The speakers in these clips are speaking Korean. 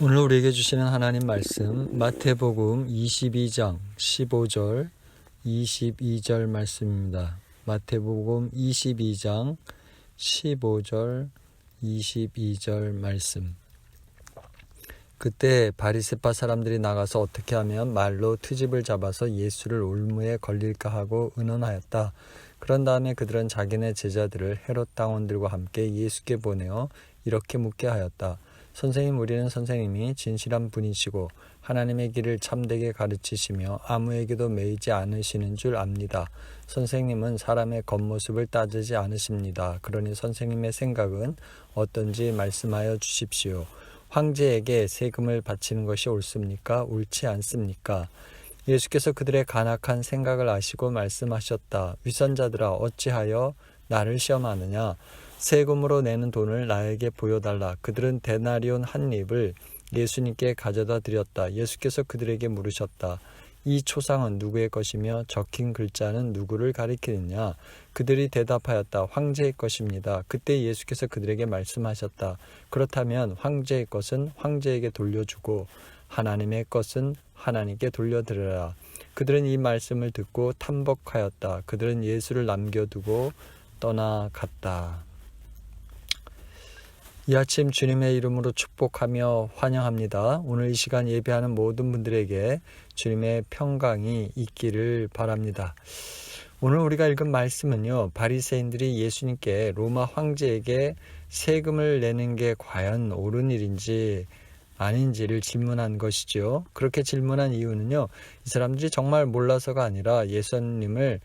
오늘 우리에게 주시는 하나님 말씀 마태복음 22장 15절 22절 말씀입니다. 마태복음 22장 15절 22절 말씀. 그때 바리새파 사람들이 나가서 어떻게 하면 말로 트집을 잡아서 예수를 올무에 걸릴까 하고 의논하였다. 그런 다음에 그들은 자기네 제자들을 헤롯 당원들과 함께 예수께 보내어 이렇게 묻게 하였다. 선생님, 우리는 선생님이 진실한 분이시고 하나님의 길을 참되게 가르치시며 아무에게도 매이지 않으시는 줄 압니다. 선생님은 사람의 겉모습을 따지지 않으십니다. 그러니 선생님의 생각은 어떤지 말씀하여 주십시오. 황제에게 세금을 바치는 것이 옳습니까? 옳지 않습니까? 예수께서 그들의 간악한 생각을 아시고 말씀하셨다. 위선자들아, 어찌하여 나를 시험하느냐? 세금으로 내는 돈을 나에게 보여달라. 그들은 데나리온 한 입을 예수님께 가져다 드렸다. 예수께서 그들에게 물으셨다. 이 초상은 누구의 것이며 적힌 글자는 누구를 가리키느냐? 그들이 대답하였다. 황제의 것입니다. 그때 예수께서 그들에게 말씀하셨다. 그렇다면 황제의 것은 황제에게 돌려주고 하나님의 것은 하나님께 돌려드려라. 그들은 이 말씀을 듣고 탐복하였다. 그들은 예수를 남겨두고 떠나갔다. 이 아침 주님의 이름으로 축복하며 환영합니다. 오늘 이 시간 예배하는 모든 분들에게 주님의 평강이 있기를 바랍니다. 오늘 우리가 읽은 말씀은요, 바리새인들이 예수님께 로마 황제에게 세금을 내는 게 과연 옳은 일인지 아닌지를 질문한 것이죠. 그렇게 질문한 이유는요, 이 사람들이 정말 몰라서가 아니라 예수님을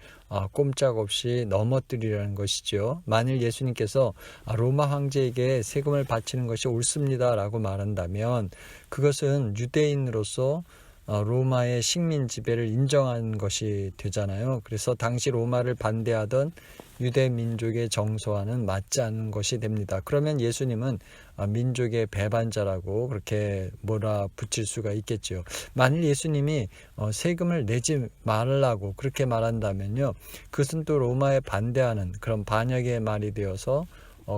꼼짝없이 넘어뜨리라는 것이죠. 만일 예수님께서 로마 황제에게 세금을 바치는 것이 옳습니다 라고 말한다면 그것은 유대인으로서 로마의 식민 지배를 인정한 것이 되잖아요. 그래서 당시 로마를 반대하던 유대 민족의 정서와는 맞지 않는 것이 됩니다. 그러면 예수님은 민족의 배반자라고 그렇게 몰아붙일 수가 있겠죠. 만일 예수님이 세금을 내지 말라고 그렇게 말한다면요, 그것은 또 로마에 반대하는 그런 반역의 말이 되어서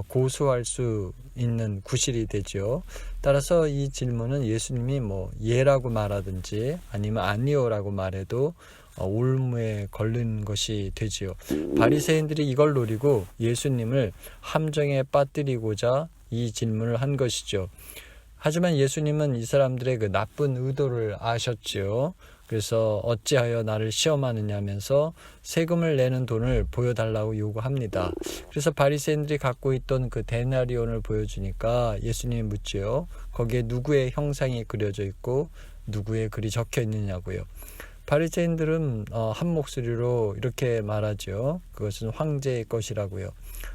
고소할 수 있는 구실이 되죠. 따라서 이 질문은 예수님이 예라고 말하든지 아니면 아니오라고 말해도 올무에 걸린 것이 되지요. 바리새인들이 이걸 노리고 예수님을 함정에 빠뜨리고자 이 질문을 한 것이죠. 하지만 예수님은 이 사람들의 그 나쁜 의도를 아셨죠. 그래서 어찌하여 나를 시험하느냐 하면서 세금을 내는 돈을 보여달라고 요구합니다. 그래서 바리새인들이 갖고 있던 그 데나리온을 보여주니까 예수님이 묻지요. 거기에 누구의 형상이 그려져 있고 누구의 글이 적혀 있느냐고요. 바리새인들은 한 목소리로 이렇게 말하죠. 그것은 황제의 것이라고요.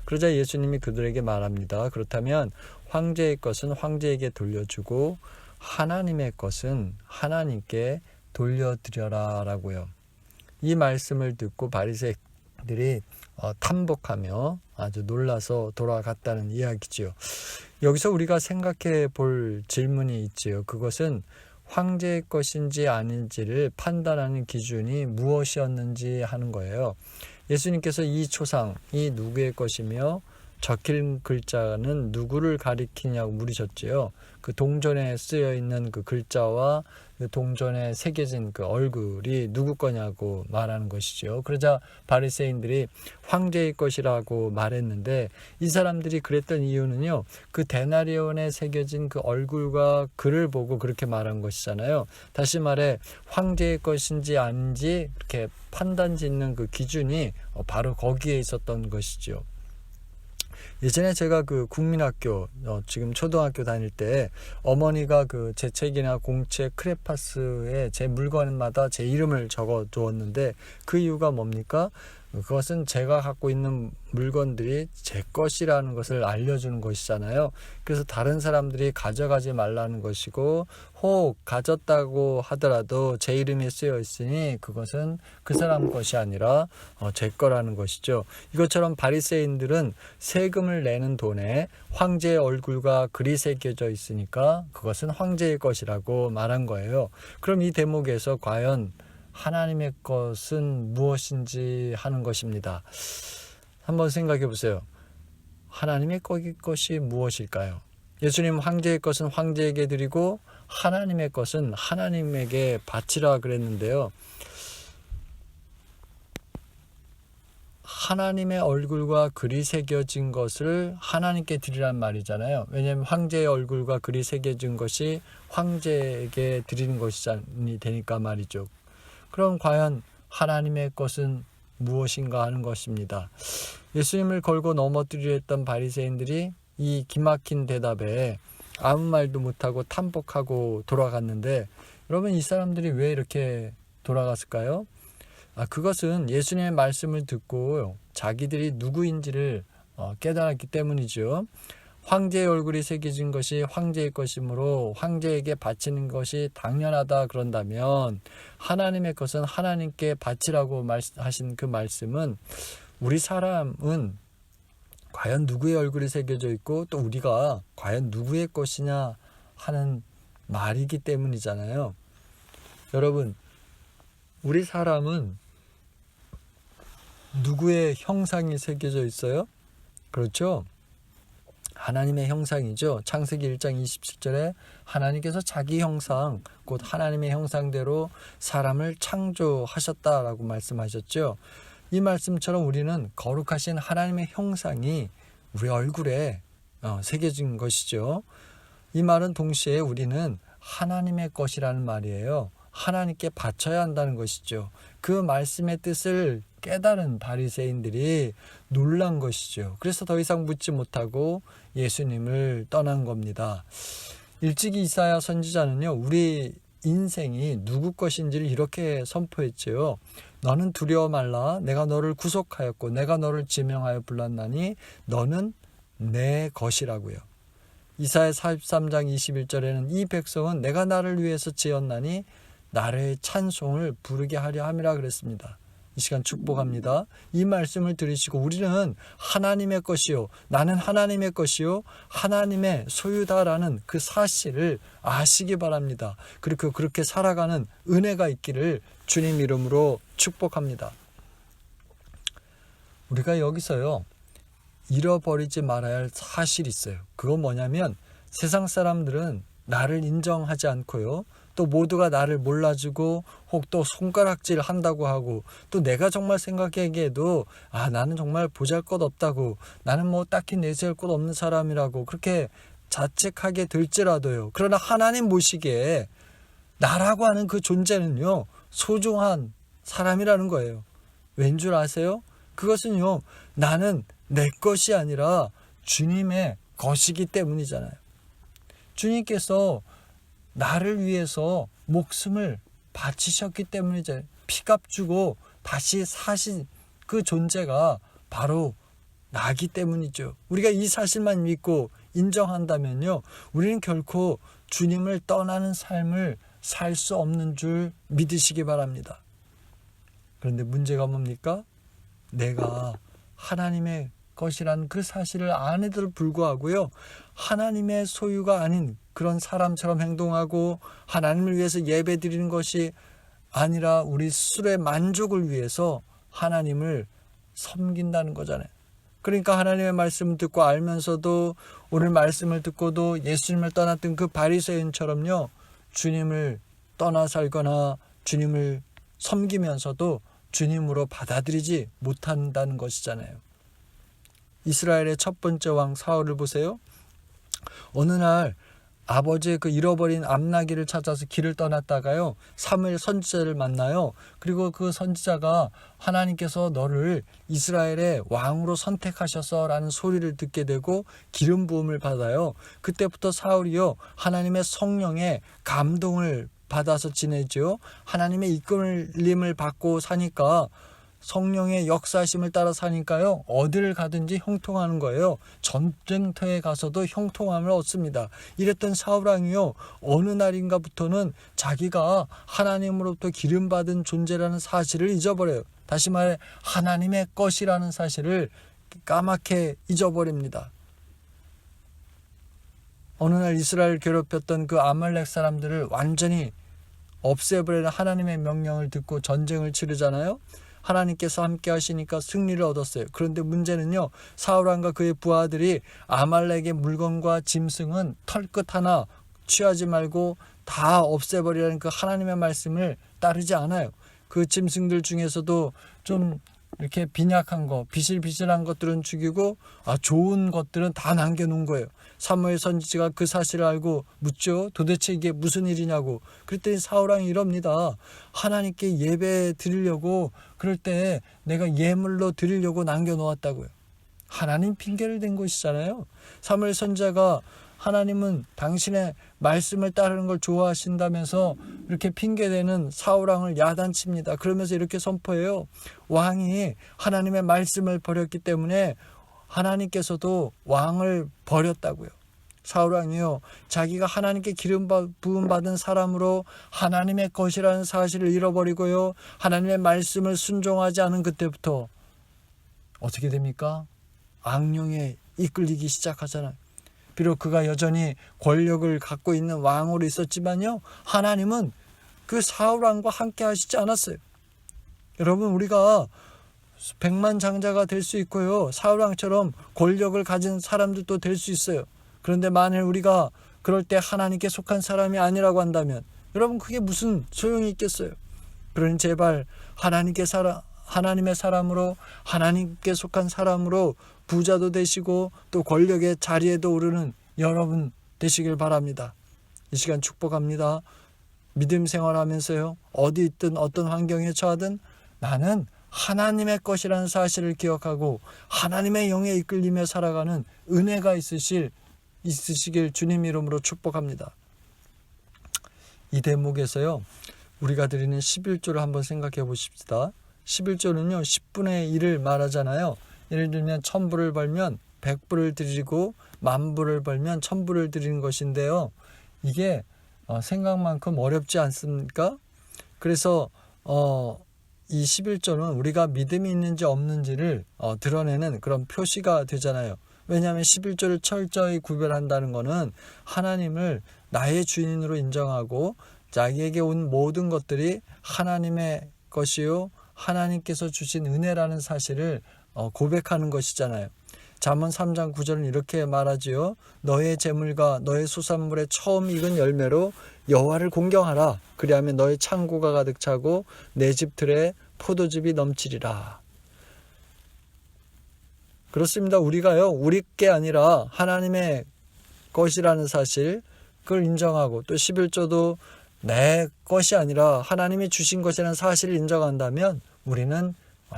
그러자 예수님이 그들에게 말합니다. 그렇다면 황제의 것은 황제에게 돌려주고 하나님의 것은 하나님께 돌려드려라 라고요. 이 말씀을 듣고 바리새인들이 탐복하며 아주 놀라서 돌아갔다는 이야기지요. 여기서 우리가 생각해 볼 질문이 있지요. 그것은 황제의 것인지 아닌지를 판단하는 기준이 무엇이었는지 하는 거예요. 예수님께서 이 초상이 누구의 것이며 적힌 글자는 누구를 가리키냐고 물으셨지요. 그 동전에 쓰여 있는 그 글자와 그 동전에 새겨진 그 얼굴이 누구 거냐고 말하는 것이죠. 그러자 바리새인들이 황제의 것이라고 말했는데 이 사람들이 그랬던 이유는요, 그 데나리온에 새겨진 그 얼굴과 글을 보고 그렇게 말한 것이잖아요. 다시 말해 황제의 것인지 아닌지 이렇게 판단 짓는 그 기준이 바로 거기에 있었던 것이죠. 예전에 제가 그 국민학교, 지금 초등학교 다닐 때 어머니가 그 제 책이나 공책 크레파스에 제 물건마다 제 이름을 적어 두었는데 그 이유가 뭡니까? 그것은 제가 갖고 있는 물건들이 제 것이라는 것을 알려주는 것이잖아요. 그래서 다른 사람들이 가져가지 말라는 것이고, 혹 가졌다고 하더라도 제 이름이 쓰여 있으니 그것은 그 사람 것이 아니라 제 거라는 것이죠. 이것처럼 바리새인들은 세금을 내는 돈에 황제의 얼굴과 글이 새겨져 있으니까 그것은 황제의 것이라고 말한 거예요. 그럼 이 대목에서 과연 하나님의 것은 무엇인지 하는 것입니다. 한번 생각해 보세요. 하나님의 것이 무엇일까요? 예수님 황제의 것은 황제에게 드리고 하나님의 것은 하나님에게 바치라 그랬는데요. 하나님의 얼굴과 글이 새겨진 것을 하나님께 드리란 말이잖아요. 왜냐하면 황제의 얼굴과 글이 새겨진 것이 황제에게 드리는 것이 되니까 말이죠. 그럼 과연 하나님의 것은 무엇인가 하는 것입니다. 예수님을 걸고 넘어뜨리려 했던 바리새인들이 이 기막힌 대답에 아무 말도 못하고 탄복하고 돌아갔는데, 여러분, 이 사람들이 왜 이렇게 돌아갔을까요? 그것은 예수님의 말씀을 듣고 자기들이 누구인지를 깨달았기 때문이죠. 황제의 얼굴이 새겨진 것이 황제의 것이므로 황제에게 바치는 것이 당연하다 그런다면, 하나님의 것은 하나님께 바치라고 하신 그 말씀은 우리 사람은 과연 누구의 얼굴이 새겨져 있고 또 우리가 과연 누구의 것이냐 하는 말이기 때문이잖아요. 여러분, 우리 사람은 누구의 형상이 새겨져 있어요? 그렇죠? 하나님의 형상이죠. 창세기 1장 27절에 하나님께서 자기 형상, 곧 하나님의 형상대로 사람을 창조하셨다라고 말씀하셨죠. 이 말씀처럼 우리는 거룩하신 하나님의 형상이 우리 얼굴에 새겨진 것이죠. 이 말은 동시에 우리는 하나님의 것이라는 말이에요. 하나님께 바쳐야 한다는 것이죠. 그 말씀의 뜻을 깨달은 바리새인들이 놀란 것이죠. 그래서 더 이상 묻지 못하고 예수님을 떠난 겁니다. 일찍이 이사야 선지자는요, 우리 인생이 누구 것인지를 이렇게 선포했지요. 너는 두려워 말라. 내가 너를 구속하였고 내가 너를 지명하여 불렀나니 너는 내 것이라고요. 이사야 43장 21절에는 이 백성은 내가 나를 위해서 지었나니 나의 찬송을 부르게 하려 함이라 그랬습니다. 이 시간 축복합니다. 이 말씀을 들으시고 우리는 하나님의 것이요, 나는 하나님의 것이요, 하나님의 소유다라는 그 사실을 아시기 바랍니다. 그리고 그렇게 살아가는 은혜가 있기를 주님 이름으로 축복합니다. 우리가 여기서요, 잃어버리지 말아야 할 사실이 있어요. 그건 뭐냐면 세상 사람들은 나를 인정하지 않고요, 또 모두가 나를 몰라주고 혹 또 손가락질 한다고 하고, 또 내가 정말 생각하기에도 나는 정말 보잘것없다고, 나는 뭐 딱히 내세울 것 없는 사람이라고 그렇게 자책하게 될지라도요, 그러나 하나님 보시기에 나라고 하는 그 존재는요 소중한 사람이라는 거예요. 왠 줄 아세요? 그것은요, 나는 내 것이 아니라 주님의 것이기 때문이잖아요. 주님께서 나를 위해서 목숨을 바치셨기 때문이죠. 피값 주고 다시 사신 그 존재가 바로 나기 때문이죠. 우리가 이 사실만 믿고 인정한다면요, 우리는 결코 주님을 떠나는 삶을 살 수 없는 줄 믿으시기 바랍니다. 그런데 문제가 뭡니까? 내가 하나님의 것이라는 그 사실을 안에도 불구하고요, 하나님의 소유가 아닌 그런 사람처럼 행동하고 하나님을 위해서 예배 드리는 것이 아니라 우리 스스로의 만족을 위해서 하나님을 섬긴다는 거잖아요. 그러니까 하나님의 말씀을 듣고 알면서도 오늘 말씀을 듣고도 예수님을 떠났던 그 바리새인처럼요, 주님을 떠나 살거나 주님을 섬기면서도 주님으로 받아들이지 못한다는 것이잖아요. 이스라엘의 첫 번째 왕 사울을 보세요. 어느 날 아버지의 그 잃어버린 암나귀를 찾아서 길을 떠났다가요, 사무엘 선지자를 만나요. 그리고 그 선지자가 하나님께서 너를 이스라엘의 왕으로 선택하셔서 라는 소리를 듣게 되고 기름 부음을 받아요. 그때부터 사울이요, 하나님의 성령의 감동을 받아서 지내죠. 하나님의 이끌림을 받고 사니까, 성령의 역사심을 따라 사니까요, 어디를 가든지 형통하는 거예요. 전쟁터에 가서도 형통함을 얻습니다. 이랬던 사울왕이요, 어느 날인가부터는 자기가 하나님으로부터 기름받은 존재라는 사실을 잊어버려요. 다시 말해 하나님의 것이라는 사실을 까맣게 잊어버립니다. 어느 날 이스라엘 괴롭혔던 그 아말렉 사람들을 완전히 없애버리는 하나님의 명령을 듣고 전쟁을 치르잖아요. 하나님께서 함께 하시니까 승리를 얻었어요. 그런데 문제는요, 사울왕과 그의 부하들이 아말렉의 물건과 짐승은 털끝 하나 취하지 말고 다 없애버리라는 그 하나님의 말씀을 따르지 않아요. 그 짐승들 중에서도 좀 이렇게 빈약한 거, 비실비실한 것들은 죽이고 좋은 것들은 다 남겨놓은 거예요. 사무엘 선지자가 그 사실을 알고 묻죠. 도대체 이게 무슨 일이냐고. 그랬더니 사울왕이 이럽니다. 하나님께 예배 드리려고 그럴 때 내가 예물로 드리려고 남겨놓았다고요. 하나님 핑계를 댄 것이잖아요. 사무엘 선지자가 하나님은 당신의 말씀을 따르는 걸 좋아하신다면서 이렇게 핑계대는 사울왕을 야단칩니다. 그러면서 이렇게 선포해요. 왕이 하나님의 말씀을 버렸기 때문에 하나님께서도 왕을 버렸다고요. 사울왕이요, 자기가 하나님께 기름 부음 받은 사람으로 하나님의 것이라는 사실을 잃어버리고요, 하나님의 말씀을 순종하지 않은 그때부터 어떻게 됩니까? 악령에 이끌리기 시작하잖아요. 비록 그가 여전히 권력을 갖고 있는 왕으로 있었지만요, 하나님은 그 사울왕과 함께 하시지 않았어요. 여러분, 우리가 백만장자가 될 수 있고요, 사울왕처럼 권력을 가진 사람들도 될 수 있어요. 그런데 만일 우리가 그럴 때 하나님께 속한 사람이 아니라고 한다면 여러분, 그게 무슨 소용이 있겠어요? 그러니 제발 하나님의 사람으로, 하나님께 속한 사람으로 부자도 되시고 또 권력의 자리에도 오르는 여러분 되시길 바랍니다. 이 시간 축복합니다. 믿음 생활하면서요, 어디 있든 어떤 환경에 처하든 나는 하나님의 것이라는 사실을 기억하고 하나님의 영에 이끌리며 살아가는 은혜가 있으시길 주님 이름으로 축복합니다. 이 대목에서요, 우리가 드리는 11조를 한번 생각해 보십시다. 11조는요 10분의 1을 말하잖아요. 예를 들면 1000불을 벌면 100불을 드리고 10,000불을 벌면 1000불을 드리는 것인데요, 이게 생각만큼 어렵지 않습니까? 그래서 이 11조는 우리가 믿음이 있는지 없는지를 드러내는 그런 표시가 되잖아요. 왜냐하면 11조를 철저히 구별한다는 것은 하나님을 나의 주인으로 인정하고 자기에게 온 모든 것들이 하나님의 것이요 하나님께서 주신 은혜라는 사실을 고백하는 것이잖아요. 잠언 3장 9절은 이렇게 말하지요. 너의 재물과 너의 수산물의 처음 익은 열매로 여호와를 공경하라. 그리하면 너의 창고가 가득 차고 내 집 틀에 포도즙이 넘치리라. 그렇습니다. 우리가요, 우리 게 아니라 하나님의 것이라는 사실, 그걸 인정하고 또 11조도 내 것이 아니라 하나님이 주신 것이라는 사실을 인정한다면 우리는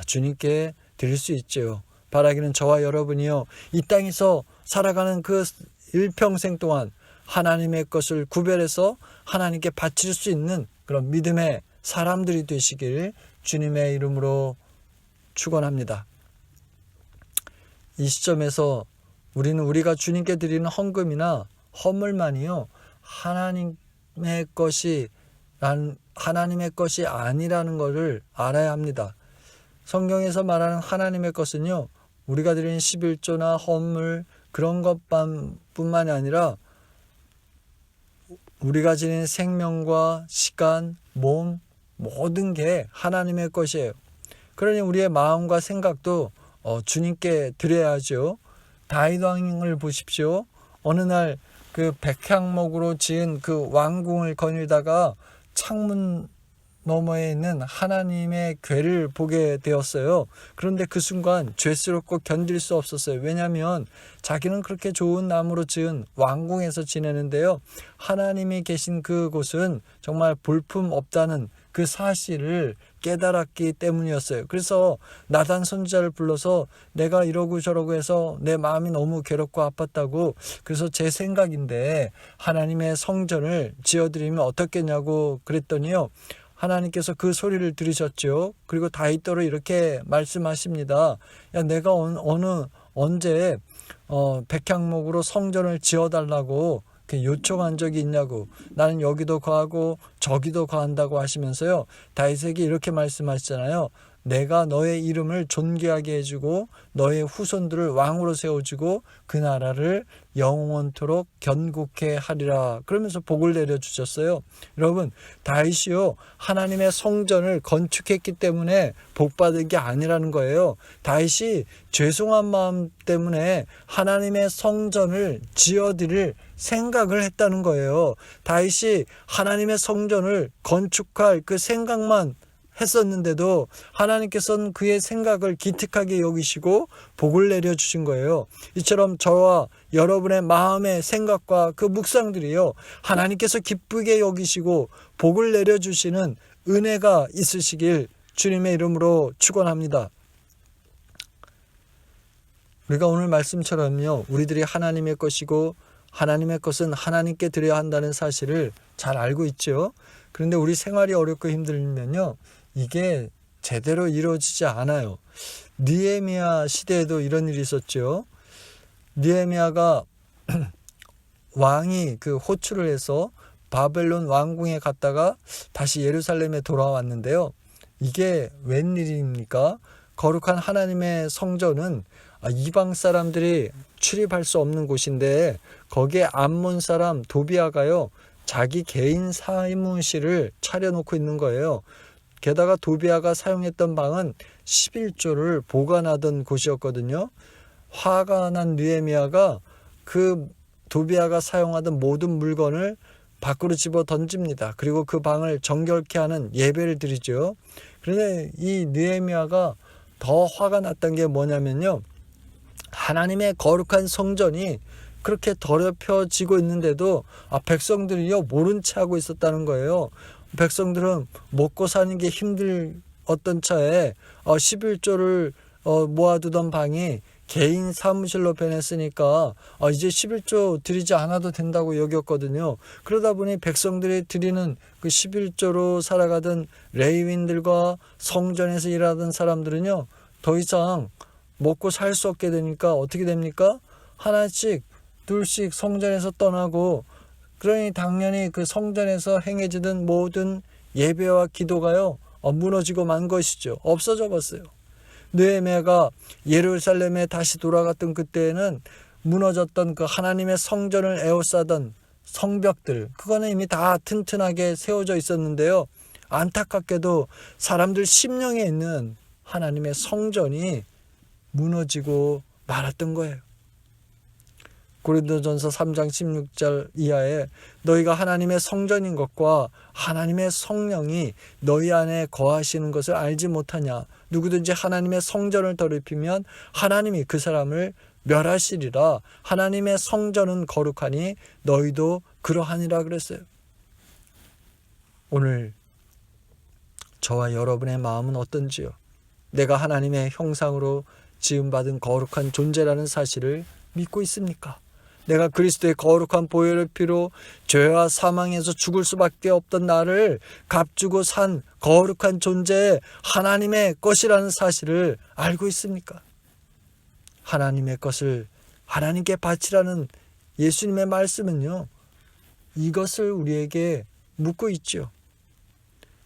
주님께 드릴 수 있죠. 바라기는 저와 여러분이요, 이 땅에서 살아가는 그 일평생 동안 하나님의 것을 구별해서 하나님께 바칠 수 있는 그런 믿음의 사람들이 되시길 주님의 이름으로 축원합니다. 이 시점에서 우리가 주님께 드리는 헌금이나 헌물만이요 하나님의 것이 아니라는 것을 알아야 합니다. 성경에서 말하는 하나님의 것은요, 우리가 드리는 11조나 헌물 그런 것뿐만이 아니라 우리가 지닌 생명과 시간, 몸 모든 게 하나님의 것이에요. 그러니 우리의 마음과 생각도 주님께 드려야죠. 다윗 왕을 보십시오. 어느 날 그 백향목으로 지은 그 왕궁을 거닐다가 창문 너머에 있는 하나님의 궤를 보게 되었어요. 그런데 그 순간 죄스럽고 견딜 수 없었어요. 왜냐하면 자기는 그렇게 좋은 나무로 지은 왕궁에서 지내는데요, 하나님이 계신 그곳은 정말 볼품 없다는 그 사실을 깨달았기 때문이었어요. 그래서 나단 선지자를 불러서 내가 이러고 저러고 해서 내 마음이 너무 괴롭고 아팠다고, 그래서 제 생각인데 하나님의 성전을 지어드리면 어떻겠냐고 그랬더니요, 하나님께서 그 소리를 들으셨죠. 그리고 다윗더러 이렇게 말씀하십니다. 야, 내가 언제 백향목으로 성전을 지어달라고 요청한 적이 있냐고. 나는 여기도 거하고 저기도 거한다고 하시면서요, 다윗에게 이렇게 말씀하시잖아요. 내가 너의 이름을 존귀하게 해주고 너의 후손들을 왕으로 세워주고 그 나라를 영원토록 견고케 하리라. 그러면서 복을 내려주셨어요. 여러분, 다윗이요 하나님의 성전을 건축했기 때문에 복받은 게 아니라는 거예요. 다윗이 죄송한 마음 때문에 하나님의 성전을 지어드릴 생각을 했다는 거예요. 다윗이 하나님의 성전을 건축할 그 생각만 했었는데도 하나님께서는 그의 생각을 기특하게 여기시고 복을 내려주신 거예요. 이처럼 저와 여러분의 마음의 생각과 그 묵상들이요 하나님께서 기쁘게 여기시고 복을 내려주시는 은혜가 있으시길 주님의 이름으로 축원합니다. 우리가 오늘 말씀처럼요 우리들이 하나님의 것이고 하나님의 것은 하나님께 드려야 한다는 사실을 잘 알고 있죠. 그런데 우리 생활이 어렵고 힘들면요 이게 제대로 이루어지지 않아요. 느헤미야 시대에도 이런 일이 있었죠. 느헤미야가 왕이 그 호출을 해서 바벨론 왕궁에 갔다가 다시 예루살렘에 돌아왔는데요. 이게 웬일입니까? 거룩한 하나님의 성전은 이방 사람들이 출입할 수 없는 곳인데 거기에 암몬 사람 도비아가요 자기 개인 사무실을 차려놓고 있는 거예요. 게다가 도비아가 사용했던 방은 11조를 보관하던 곳이었거든요. 화가 난 느헤미야가 그 도비아가 사용하던 모든 물건을 밖으로 집어 던집니다. 그리고 그 방을 정결케 하는 예배를 드리죠. 그런데 이 느헤미야가 더 화가 났던 게 뭐냐면요. 하나님의 거룩한 성전이 그렇게 더럽혀지고 있는데도 백성들이요 모른 채 하고 있었다는 거예요. 백성들은 먹고 사는 게 힘들었던 차에 11조를 모아두던 방이 개인 사무실로 변했으니까 이제 11조 드리지 않아도 된다고 여겼거든요. 그러다 보니 백성들이 드리는 그 11조로 살아가던 레위인들과 성전에서 일하던 사람들은요 더 이상 먹고 살 수 없게 되니까 어떻게 됩니까? 하나씩 둘씩 성전에서 떠나고 그러니 당연히 그 성전에서 행해지던 모든 예배와 기도가요 무너지고 만 것이죠. 없어져 버렸어요. 느헤미야가 예루살렘에 다시 돌아갔던 그때에는 무너졌던 그 하나님의 성전을 에워싸던 성벽들 그거는 이미 다 튼튼하게 세워져 있었는데요. 안타깝게도 사람들 심령에 있는 하나님의 성전이 무너지고 말았던 거예요. 고린도전서 3장 16절 이하에 너희가 하나님의 성전인 것과 하나님의 성령이 너희 안에 거하시는 것을 알지 못하냐. 누구든지 하나님의 성전을 더럽히면 하나님이 그 사람을 멸하시리라. 하나님의 성전은 거룩하니 너희도 그러하니라 그랬어요. 오늘 저와 여러분의 마음은 어떤지요? 내가 하나님의 형상으로 지음받은 거룩한 존재라는 사실을 믿고 있습니까? 내가 그리스도의 거룩한 보혈의 피로 죄와 사망에서 죽을 수밖에 없던 나를 값주고 산 거룩한 존재 하나님의 것이라는 사실을 알고 있습니까? 하나님의 것을 하나님께 바치라는 예수님의 말씀은요 이것을 우리에게 묻고 있죠.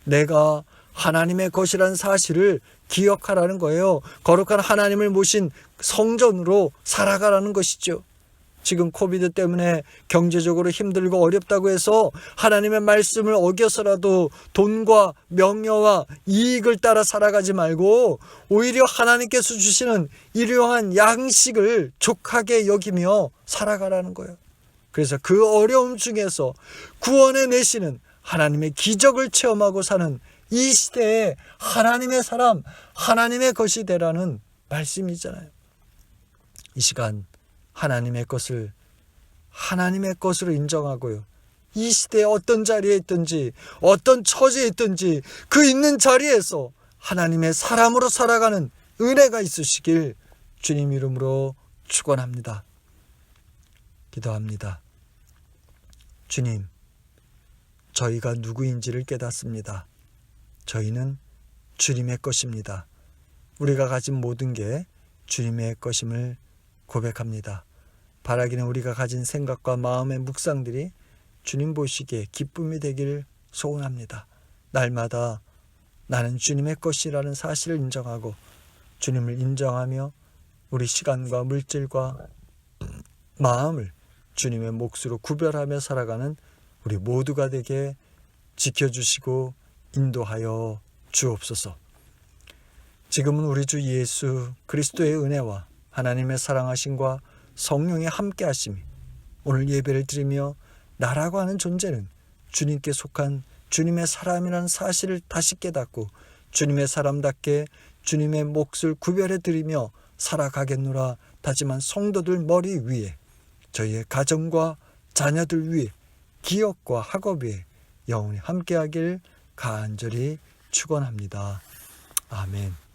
내가 하나님의 것이라는 사실을 기억하라는 거예요. 거룩한 하나님을 모신 성전으로 살아가라는 것이죠. 지금 코비드 때문에 경제적으로 힘들고 어렵다고 해서 하나님의 말씀을 어겨서라도 돈과 명예와 이익을 따라 살아가지 말고 오히려 하나님께서 주시는 일용한 양식을 족하게 여기며 살아가라는 거예요. 그래서 그 어려움 중에서 구원해 내시는 하나님의 기적을 체험하고 사는 이 시대에 하나님의 사람, 하나님의 것이 되라는 말씀이잖아요. 이 시간 하나님의 것을 하나님의 것으로 인정하고요. 이 시대에 어떤 자리에 있든지 어떤 처지에 있든지 그 있는 자리에서 하나님의 사람으로 살아가는 은혜가 있으시길 주님 이름으로 축원합니다. 기도합니다. 주님, 저희가 누구인지를 깨닫습니다. 저희는 주님의 것입니다. 우리가 가진 모든 게 주님의 것임을 고백합니다. 바라기는 우리가 가진 생각과 마음의 묵상들이 주님 보시기에 기쁨이 되길 소원합니다. 날마다 나는 주님의 것이라는 사실을 인정하고 주님을 인정하며 우리 시간과 물질과 마음을 주님의 몫으로 구별하며 살아가는 우리 모두가 되게 지켜주시고 인도하여 주옵소서. 지금은 우리 주 예수 그리스도의 은혜와 하나님의 사랑하심과 성령의 함께하심이 오늘 예배를 드리며 나라고 하는 존재는 주님께 속한 주님의 사람이라는 사실을 다시 깨닫고 주님의 사람답게 주님의 몫을 구별해 드리며 살아가겠노라 다짐한 성도들 머리 위에, 저희의 가정과 자녀들 위에, 기업과 학업 위에 영원히 함께하길 간절히 축원합니다. 아멘.